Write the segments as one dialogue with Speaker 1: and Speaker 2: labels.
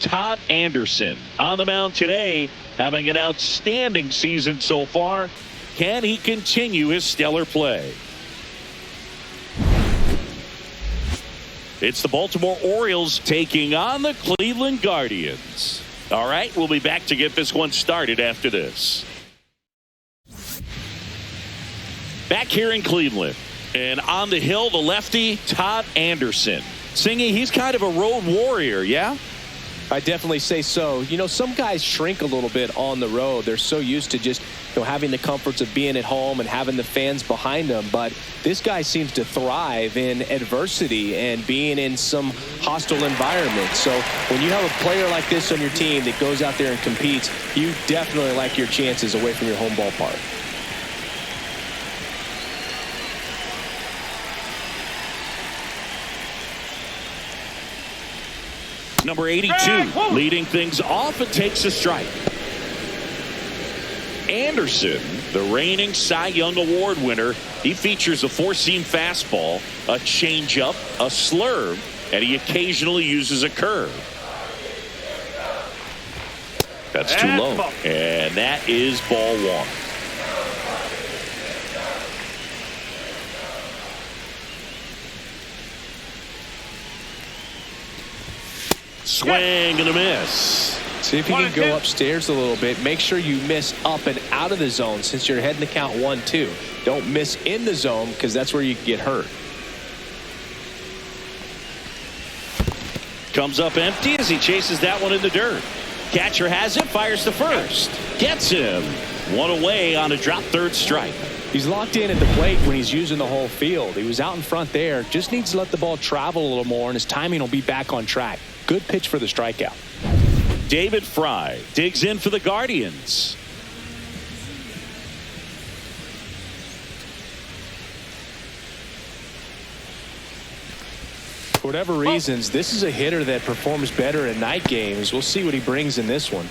Speaker 1: Todd Anderson on the mound today, having an outstanding season so far. Can he continue his stellar play? It's the Baltimore Orioles taking on the Cleveland Guardians. All right, we'll be back to get this one started after this. Back here in Cleveland, and on the hill, the lefty, Todd Anderson. Singy, he's kind of a road warrior, yeah?
Speaker 2: I definitely say so. You know, some guys shrink a little bit on the road. They're so used to just, having the comforts of being at home and having the fans behind them. But this guy seems to thrive in adversity and being in some hostile environment. So when you have a player like this on your team that goes out there and competes, you definitely like your chances away from your home ballpark.
Speaker 1: Number 82 leading things off and takes a strike. Anderson, the reigning Cy Young Award winner, he features a four-seam fastball, a changeup, a slurve, and he occasionally uses a curve. That's too low, and that is ball one. Swing and a miss.
Speaker 2: See if you can go upstairs a little bit. Make sure you miss up and out of the zone since you're heading to count 1-2. Don't miss in the zone because that's where you can get hurt.
Speaker 1: Comes up empty as he chases that one in the dirt. Catcher has it, fires to first. Gets him. One away on a drop third strike.
Speaker 2: He's locked in at the plate when he's using the whole field. He was out in front there. Just needs to let the ball travel a little more, and his timing will be back on track. Good pitch for the strikeout.
Speaker 1: David Fry digs in for the Guardians.
Speaker 2: For whatever reasons, this is a hitter that performs better in night games. We'll see what he brings in this one.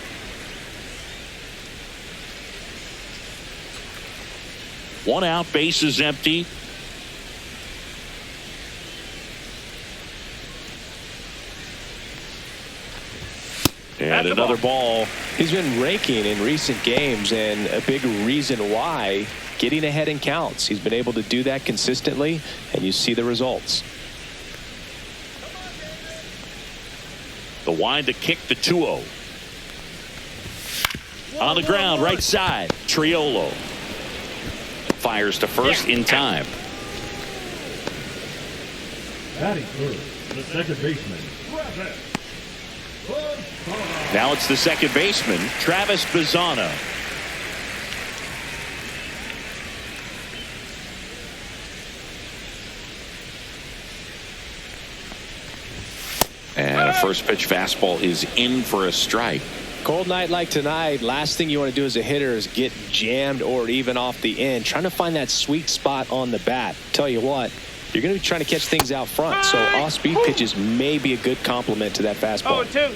Speaker 1: One out, base is empty. And another ball.
Speaker 2: He's been raking in recent games, and a big reason why, getting ahead in counts. He's been able to do that consistently, and you see the results.
Speaker 1: The wind to kick the 2-0. On the ground, right side, Triolo. Fires to first in time.
Speaker 3: Batting first, the second baseman, Travis.
Speaker 1: Now it's the second baseman, Travis Bazzana. And a first pitch fastball is in for a strike.
Speaker 2: Cold night like tonight, last thing you want to do as a hitter is get jammed or even off the end. Trying to find that sweet spot on the bat. Tell you what, you're going to be trying to catch things out front, so off-speed pitches may be a good complement to that fastball.
Speaker 4: 0-2.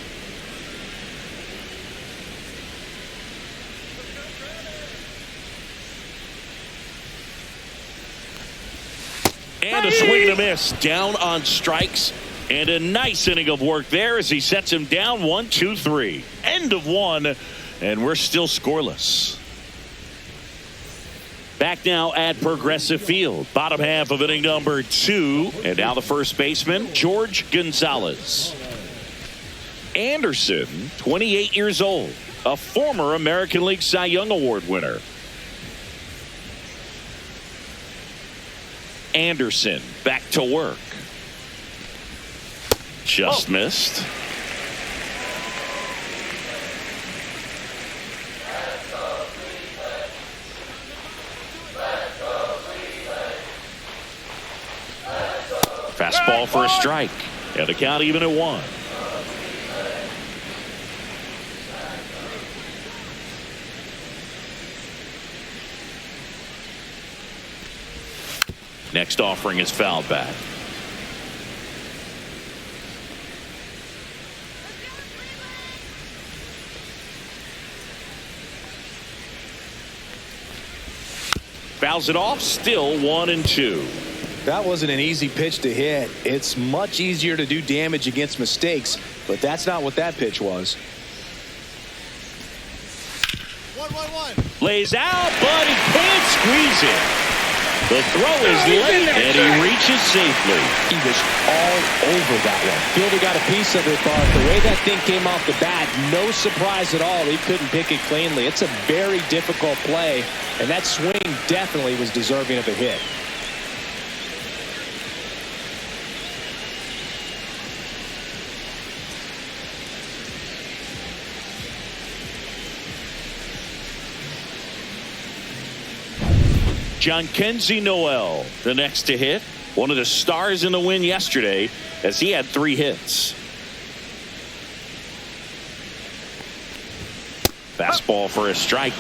Speaker 1: And a swing and a miss down on strikes. And a nice inning of work there as he sets him down 1-2-3. End of one, and we're still scoreless. Back now at Progressive Field. Bottom half of inning number 2. And now the first baseman, George Gonzalez. Anderson, 28 years old, a former American League Cy Young Award winner. Anderson back to work. Just missed. Fastball for a strike. And the count even at 1. Next offering is fouled back. Fouls it off, still 1-2.
Speaker 2: That wasn't an easy pitch to hit. It's much easier to do damage against mistakes But that's not what that pitch was.
Speaker 4: 1-1-1.
Speaker 1: Lays out, but he can't squeeze it. The throw is late, and he reaches safely.
Speaker 2: He was all over that one. Fielder got a piece of it, but the way that thing came off the bat, no surprise at all. He couldn't pick it cleanly. It's a very difficult play, and that swing definitely was deserving of a hit.
Speaker 1: Jhonkensy Noel, the next to hit. One of the stars in the win yesterday, as he had 3 hits. Fastball for a strike.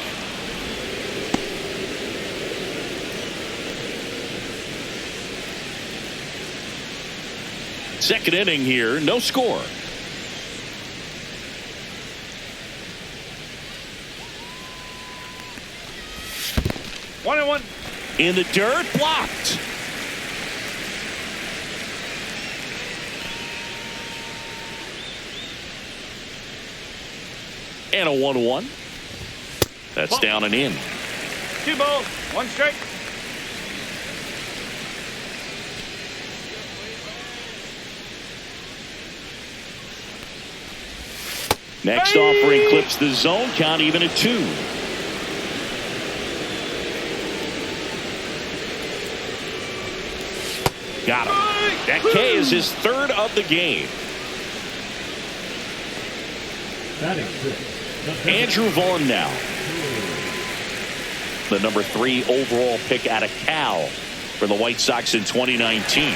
Speaker 1: Second inning here, no score.
Speaker 4: One and one.
Speaker 1: In the dirt, blocked. And a 1-1. That's down and in.
Speaker 4: 2 balls, 1 strike.
Speaker 1: Next offering clips the zone, count even at 2. Got him. That K is his 3rd of the game.
Speaker 3: Batting 6.
Speaker 1: Andrew Vaughn now. The number 3 overall pick out of Cal for the White Sox in 2019.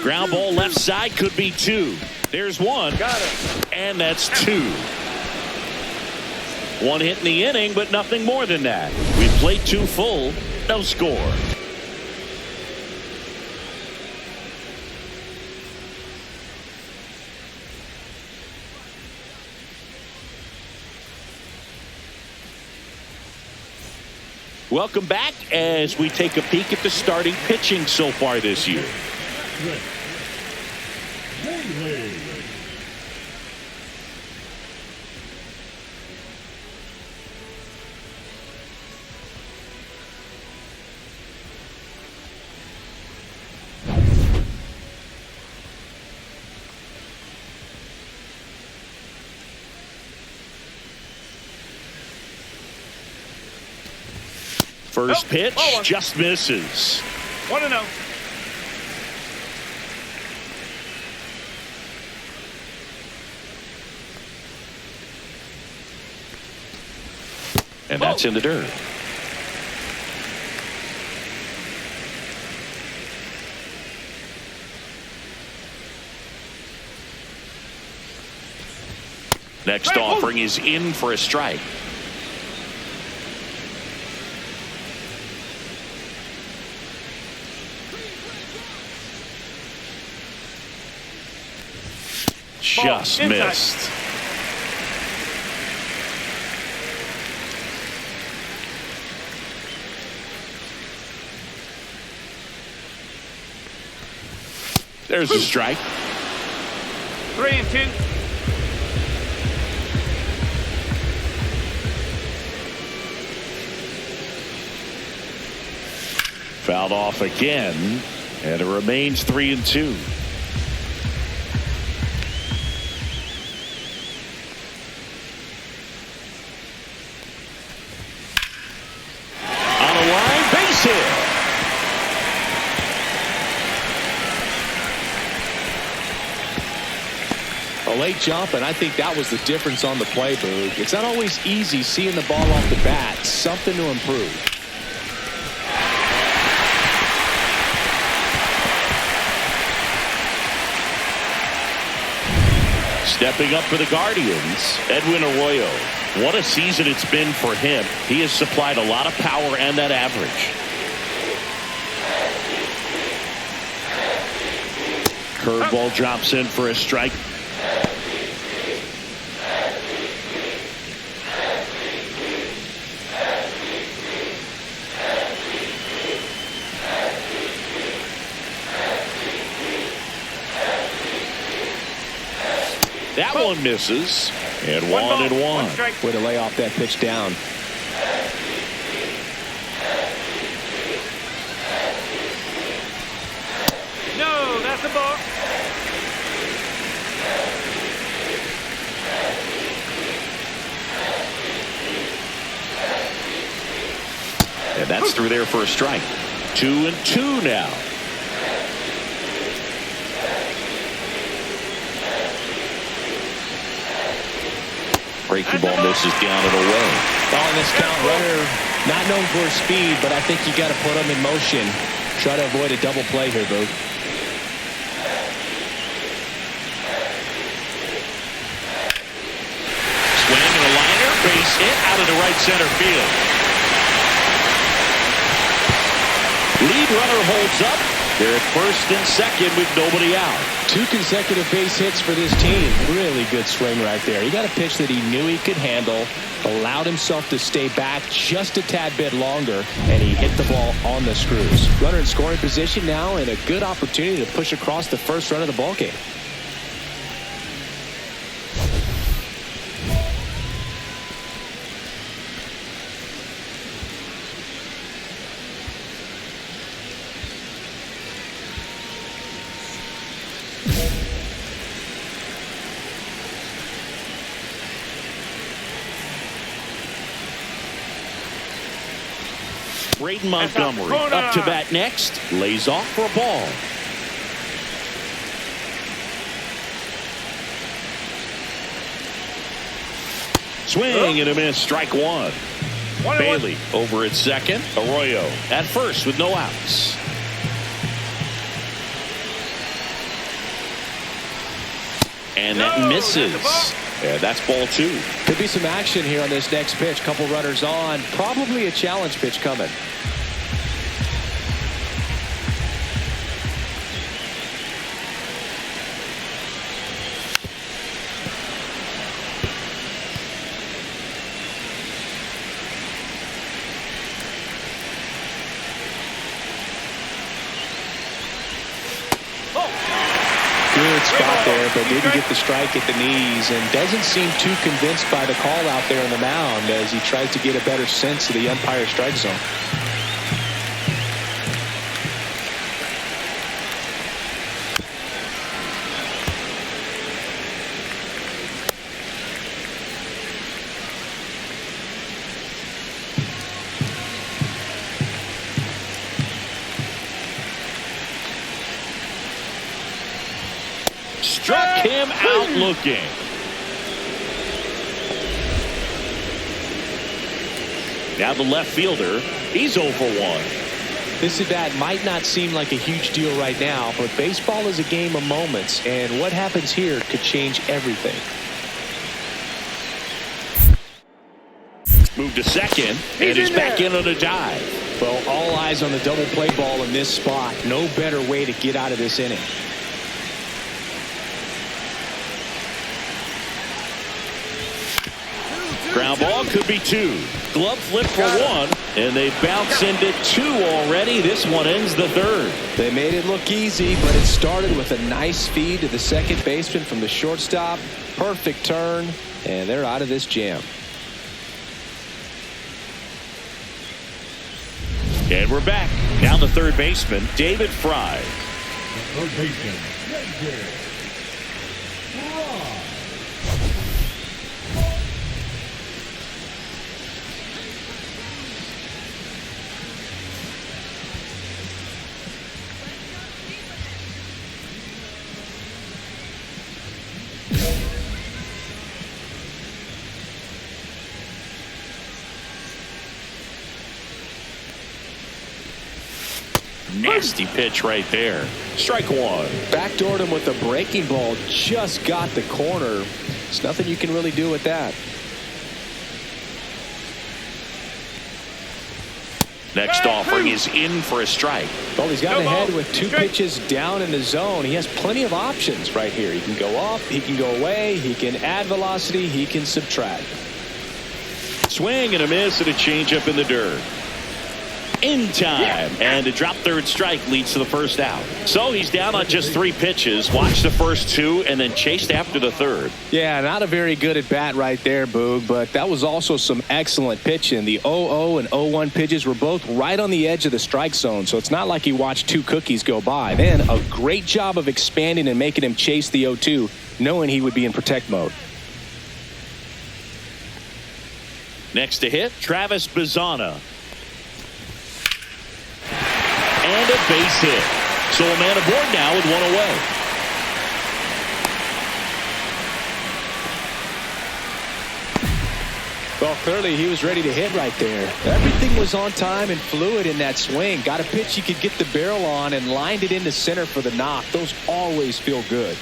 Speaker 1: Ground ball left side, could be 2. There's 1.
Speaker 4: Got it.
Speaker 1: And that's 2. 1 hit in the inning, but nothing more than that. We played 2 full, no score. Welcome back as we take a peek at the starting pitching so far this year. First pitch just misses.
Speaker 4: 1-0.
Speaker 1: And that's in the dirt. Next offering is in for a strike. Just missed. There's a strike.
Speaker 4: 3-2.
Speaker 1: Fouled off again, and it remains 3-2. On a line, base hit.
Speaker 2: A late jump, and I think that was the difference on the play, Boog. It's not always easy seeing the ball off the bat. Something to improve.
Speaker 1: Stepping up for the Guardians, Edwin Arroyo. What a season it's been for him. He has supplied a lot of power and that average. Curveball drops in for a strike. That one misses. And 1-1.
Speaker 4: Strike.
Speaker 2: Way to lay off that pitch down.
Speaker 4: No, that's a ball.
Speaker 1: And that's through there for a strike. 2-2 now. Breaking ball misses down and away.
Speaker 2: Ball in this count, runner not known for his speed, but I think you got to put him in motion. Try to avoid a double play here, Boog.
Speaker 1: Swing and a liner, base hit out of the right center field. Lead runner holds up. They're at first and second with nobody out.
Speaker 2: 2 consecutive base hits for this team. Really good swing right there. He got a pitch that he knew he could handle, allowed himself to stay back just a tad bit longer, and he hit the ball on the screws. Runner in scoring position now, and a good opportunity to push across the first run of the ball game.
Speaker 1: Braden Montgomery up to bat next. Lays off for a ball. Swing and a miss. Strike one. Bailey over at second. Arroyo at first with no outs. And that misses. Yeah, that's ball 2.
Speaker 2: Could be some action here on this next pitch. Couple runners on. Probably a challenge pitch coming. Good spot there, but didn't get the strike at the knees, and doesn't seem too convinced by the call out there on the mound as he tries to get a better sense of the umpire strike zone.
Speaker 1: Struck him out looking. Now the left fielder. He's 0 for 1.
Speaker 2: This at bat might not seem like a huge deal right now, but baseball is a game of moments, and what happens here could change everything.
Speaker 1: Moved to second, and he's back in on a dive.
Speaker 2: Well, all eyes on the double play ball in this spot. No better way to get out of this inning.
Speaker 1: Ground ball could be 2. Glove flip for 1, and they bounce into 2 already. This one ends the 3rd.
Speaker 2: They made it look easy, but it started with a nice feed to the second baseman from the shortstop. Perfect turn, and they're out of this jam.
Speaker 1: And we're back. Now the third baseman, David Fry.
Speaker 3: The third baseman, David Fry.
Speaker 1: Nasty pitch right there. Strike 1.
Speaker 2: Backdoored him with a breaking ball. Just got the corner. There's nothing you can really do with that.
Speaker 1: Next offering is in for a strike.
Speaker 2: Well, he's got ahead with 2 pitches down in the zone. He has plenty of options right here. He can go up, he can go away, he can add velocity, he can subtract.
Speaker 1: Swing and a miss and a changeup in the dirt. in time, and a drop third strike leads to the first out. So he's down on just 3 pitches. Watch the first 2 and then chased after the third.
Speaker 2: Yeah, not a very good at bat right there, Boog, but that was also some excellent pitching. The 0-0 and 0-1 pitches were both right on the edge of the strike zone, so it's not like he watched 2 cookies go by. Then a great job of expanding and making him chase the 0-2, knowing he would be in protect mode.
Speaker 1: Next to hit, Travis Bazzana. And a base hit. So a man aboard now with 1 away.
Speaker 2: Well, clearly he was ready to hit right there. Everything was on time and fluid in that swing. Got a pitch he could get the barrel on and lined it into center for the knock. Those always feel good.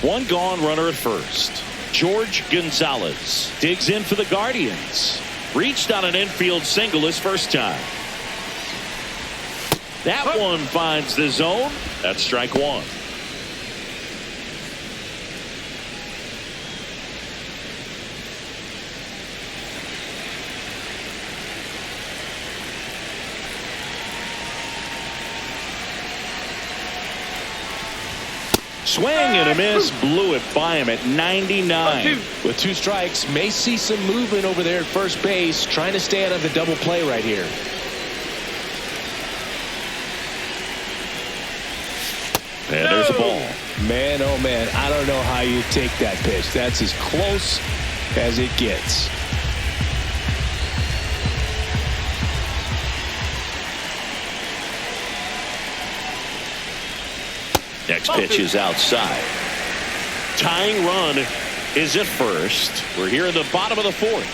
Speaker 1: 1 gone, runner at first. George Gonzalez digs in for the Guardians. Reached on an infield single his first time. That one finds the zone. That's strike 1. Swing and a miss, blew it by him at 99.
Speaker 2: With 2 strikes, may see some movement over there at first base, trying to stay out of the double play right here.
Speaker 1: And there's a ball.
Speaker 2: Man, oh man, I don't know how you take that pitch. That's as close as it gets.
Speaker 1: Next pitch is outside. Tying run is at first. We're here in the bottom of the 4th.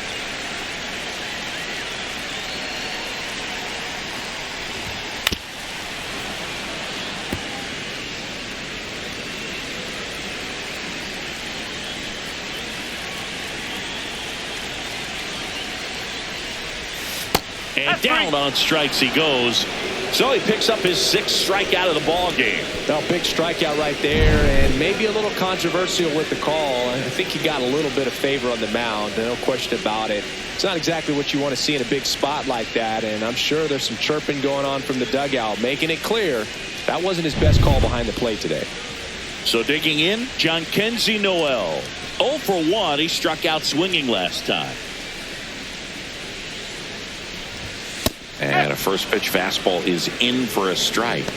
Speaker 1: And down on strikes he goes. So he picks up his 6th strikeout of the ball game.
Speaker 2: Well, big strikeout right there, and maybe a little controversial with the call. I think he got a little bit of favor on the mound, no question about it. It's not exactly what you want to see in a big spot like that, and I'm sure there's some chirping going on from the dugout, making it clear that wasn't his best call behind the plate today.
Speaker 1: So digging in, Jhonkensy Noel. 0 for 1. He struck out swinging last time. And a first pitch fastball is in for a strike.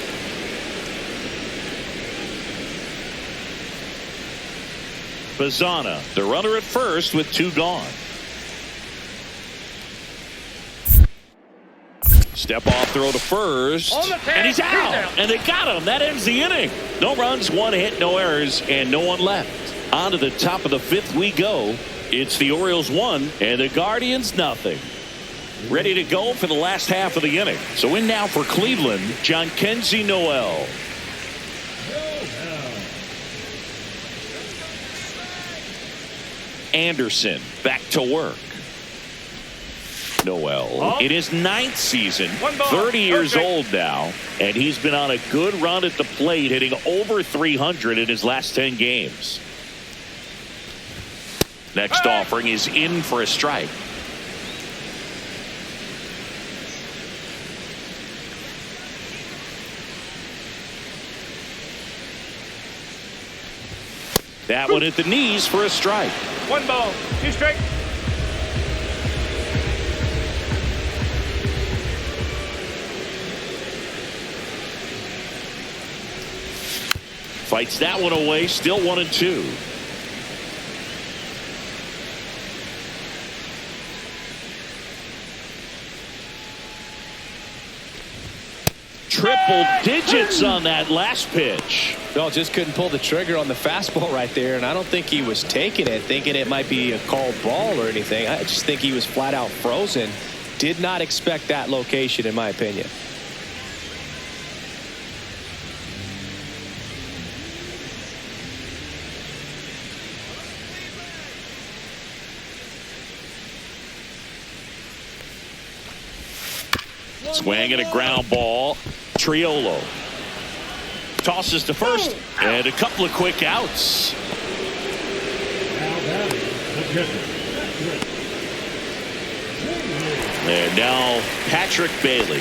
Speaker 1: Bazzana, the runner at first with 2 gone. Step off throw to first. And he's out. And they got him. That ends the inning. No runs, 1 hit, no errors, and no one left. On to the top of the 5th we go. It's the Orioles 1 and the Guardians nothing. Ready to go for the last half of the inning. So in now for Cleveland, Jhonkensy Noel. Anderson back to work. Noel in his 9th season, 30 years old now, and he's been on a good run at the plate, hitting over 300 in his last 10 games. Next offering is in for a strike. That one at the knees for a strike.
Speaker 4: 1 ball, 2 strikes.
Speaker 1: Fights that one away, still 1-2. Triple digits on that last pitch.
Speaker 2: No, just couldn't pull the trigger on the fastball right there, and I don't think he was taking it, thinking it might be a called ball or anything. I just think he was flat out frozen. Did not expect that location, in my opinion.
Speaker 1: Swing and a ground ball. Triolo tosses to first, and a couple of quick outs. And now Patrick Bailey.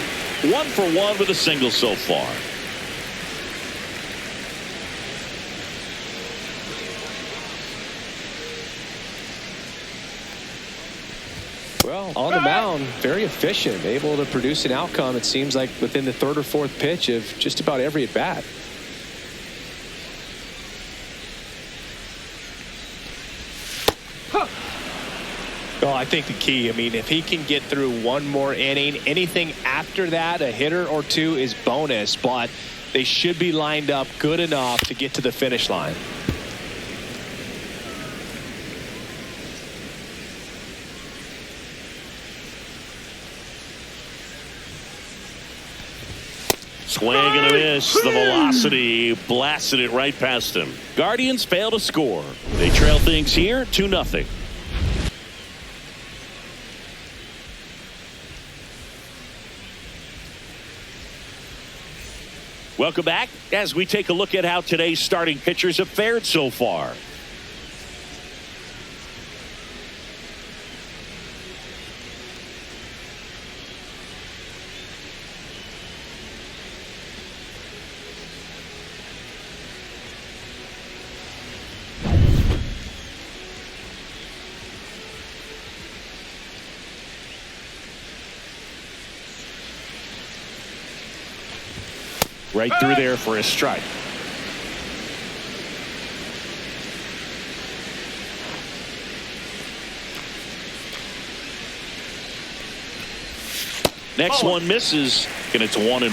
Speaker 1: 1 for 1 with a single so far.
Speaker 2: Well, on the mound, very efficient, able to produce an outcome, it seems like, within the third or fourth pitch of just about every at bat. Well, I think the key, if he can get through one more inning, anything after that, a hitter or two is bonus, but they should be lined up good enough to get to the finish line.
Speaker 1: Swing and a miss. The velocity blasted it right past him. Guardians fail to score. They trail things here 2-0. Welcome back as we take a look at how today's starting pitchers have fared so far. Right through there for a strike. Next one misses, and it's 1-1.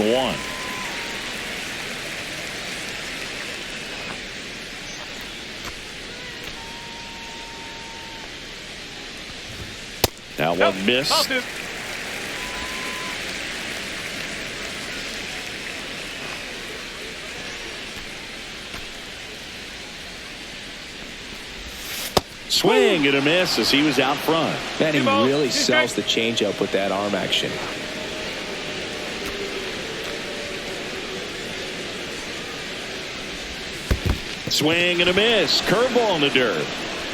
Speaker 1: Now one missed. Swing and a miss as he was out front.
Speaker 2: And he really sells the changeup with that arm action.
Speaker 1: Swing and a miss. Curveball in the dirt.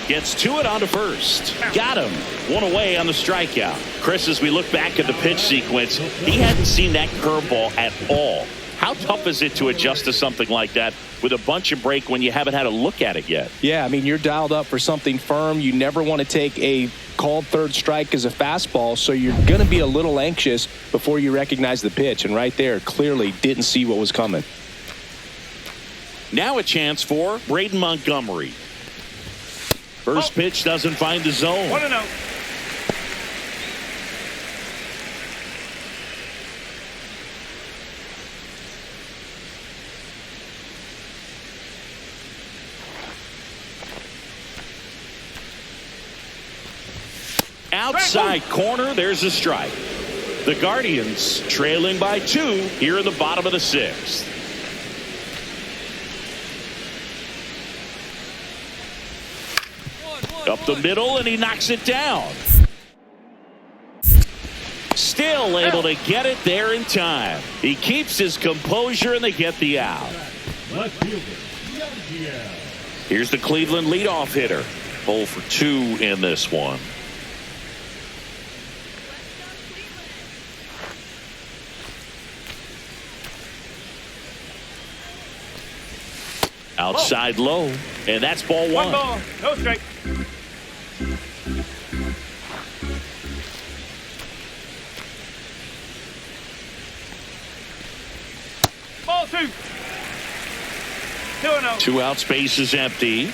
Speaker 1: Gets to it onto first. Got him. One away on the strikeout. Chris, as we look back at the pitch sequence, he hadn't seen that curveball at all. How tough is it to adjust to something like that with a bunch of break when you haven't had a look at it yet?
Speaker 2: Yeah, you're dialed up for something firm. You never want to take a called third strike as a fastball, so you're going to be a little anxious before you recognize the pitch. And right there, clearly didn't see what was coming.
Speaker 1: Now a chance for Braden Montgomery. First pitch doesn't find the zone.
Speaker 4: 1-0.
Speaker 1: Outside corner, there's a strike. The Guardians trailing by 2 here in the bottom of the 6th. Up the middle, and he knocks it down. Still able to get it there in time. He keeps his composure, and they get the out. Here's the Cleveland leadoff hitter. 0 for 2 in this one. Outside low, and that's ball 1.
Speaker 4: 1 ball, no strike. Ball 2. 2-0.
Speaker 1: 2 out, space is empty.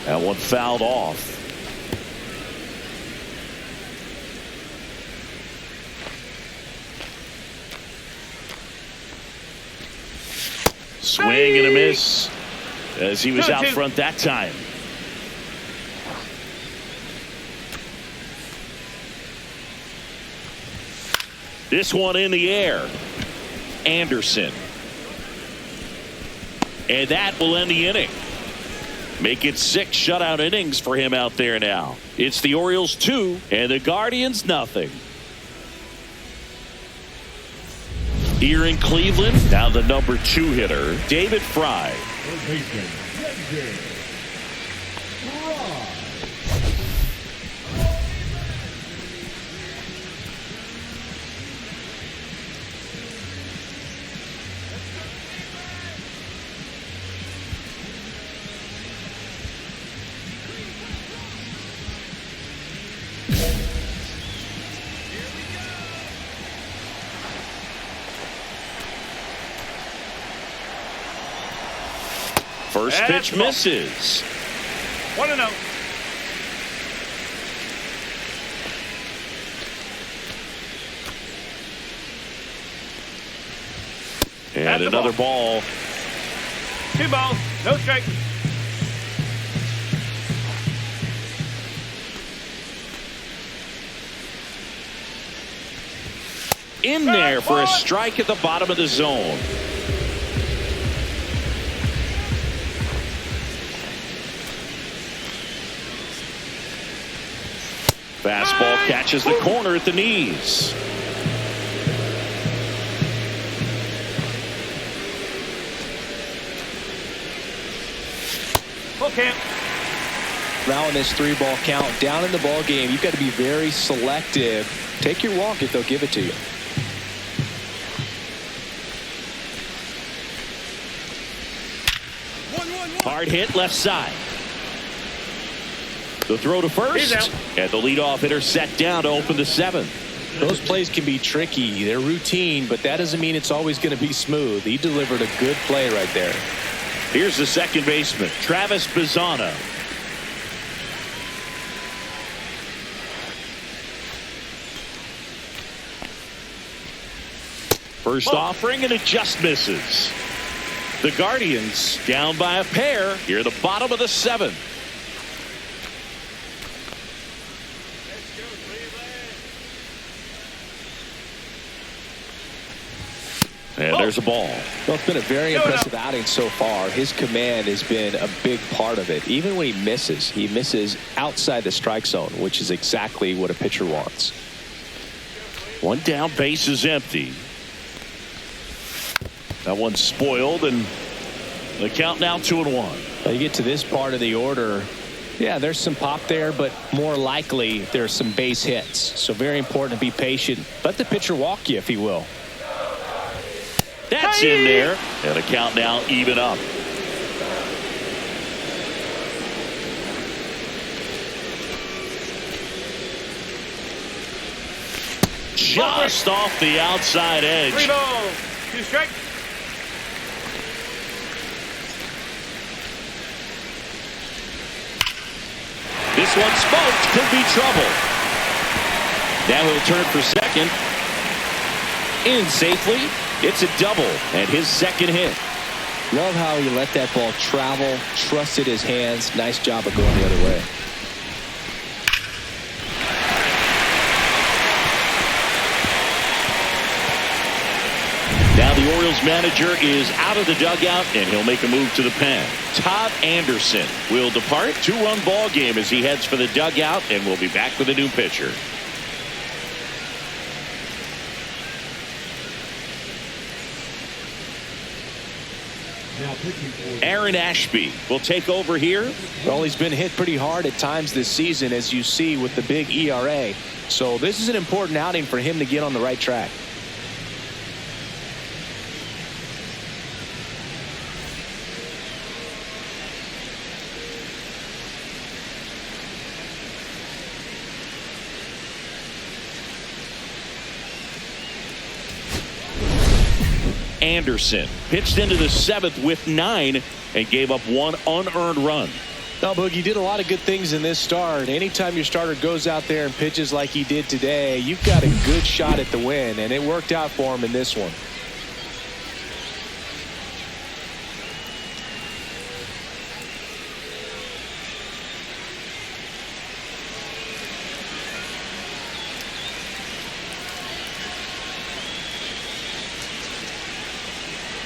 Speaker 1: That one fouled off. Swing and a miss as he was out front that time. This one in the air. Anderson. And that will end the inning. Make it 6 shutout innings for him out there now. It's the Orioles 2 and the Guardians nothing. Here in Cleveland, now the number 2 hitter, David Fry.
Speaker 3: Third baseman, David Fry.
Speaker 1: First pitch misses.
Speaker 4: 1-0.
Speaker 1: And another ball.
Speaker 4: 2 balls, no strike.
Speaker 1: In there for a strike at the bottom of the zone. Fastball catches the corner at the knees.
Speaker 4: Full count.
Speaker 2: Now in this 3-ball count, down in the ball game, you've got to be very selective. Take your walk if they'll give it to you.
Speaker 1: Hard hit left side. The throw to first, and the leadoff hitter set down to open the 7th.
Speaker 2: Those plays can be tricky. They're routine, but that doesn't mean it's always going to be smooth. He delivered a good play right there.
Speaker 1: Here's the second baseman, Travis Bazzana. First offering, and it just misses. The Guardians down by a pair here at the bottom of the 7th. And there's a ball.
Speaker 2: Well, it's been a very impressive outing so far. His command has been a big part of it. Even when he misses outside the strike zone, which is exactly what a pitcher wants.
Speaker 1: One down, base is empty. That one's spoiled, and the count now 2-1.
Speaker 2: Well, you get to this part of the order. Yeah, there's some pop there, but more likely there's some base hits. So very important to be patient. Let the pitcher walk you if he will.
Speaker 1: That's in there, and a count now even up. Just off the outside edge.
Speaker 4: 3 balls, 2 strikes.
Speaker 1: This one smoked, could be trouble. Now he'll turn for second. In safely. It's a double and his second hit.
Speaker 2: Love how he let that ball travel, trusted his hands. Nice job of going the other way.
Speaker 1: Now the Orioles manager is out of the dugout, and he'll make a move to the pen. Todd Anderson will depart. 2-run ball game as he heads for the dugout, and we'll be back with a new pitcher. Aaron Ashby will take over here.
Speaker 2: Well, he's been hit pretty hard at times this season, as you see with the big ERA. So this is an important outing for him to get on the right track.
Speaker 1: Anderson pitched into the 7th with 9 and gave up 1 unearned run.
Speaker 2: Now, Boogie did a lot of good things in this start. Anytime your starter goes out there and pitches like he did today, you've got a good shot at the win, and it worked out for him in this one.